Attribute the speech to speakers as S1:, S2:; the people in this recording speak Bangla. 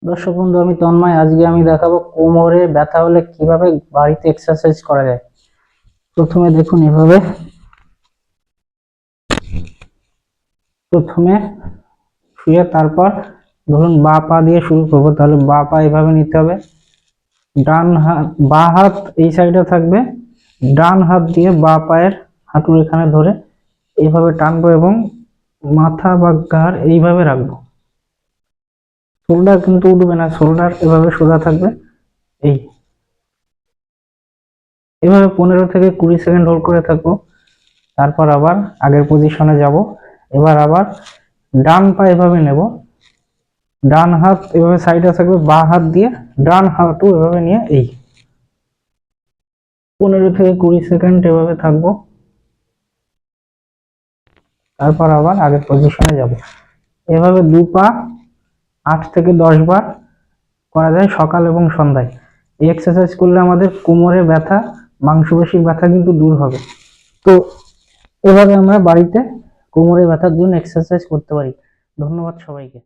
S1: দর্শক বন্ধু, আমি তন্ময়। আজকে আমি দেখাবো কোমরে ব্যথা হলে কিভাবে বাড়িতে এক্সারসাইজ করা যায়। প্রথমে দেখুন, এভাবে প্রথমে শুয়ে তারপর ধরুন বাঁ পা দিয়ে শুরু করবো, তাহলে বাঁ পা এভাবে নিতে হবে। ডান হাত, বাঁ হাত এই সাইডে থাকবে, ডান হাত দিয়ে বাঁ পায়ের হাঁটুর এখানে ধরে এইভাবে টানবো এবং মাথা বা ঘাড় এইভাবে রাখবো। শোল্ডার কিন্তু উঠবে না, শোল্ডার এভাবে সোজা থাকবে। এই এভাবে 15 থেকে 20 সেকেন্ড হোল্ড করে থাকবো। তারপর আবার আগের পজিশনে যাব। এবার আবার ডান পা এভাবে নেব, ডান হাত এভাবে সাইডে থাকবে, বাঁ হাত দিয়ে ডান হাতও এভাবে নিয়ে 15 থেকে 20 সেকেন্ড এভাবে থাকবো। তারপর আবার আগের পজিশনে যাব। এভাবে দু পা 8 থেকে 10 বার করা যায়, সকাল এবং সন্ধ্যায়। এই এক্সারসাইজ করলে আমাদের কোমরে ব্যথা, মাংসপেশির ব্যথা কিন্তু দূর হবে। তো এভাবে আমরা বাড়িতে কোমরে ব্যথার জন্য এক্সারসাইজ করতে পারি। ধন্যবাদ সবাইকে।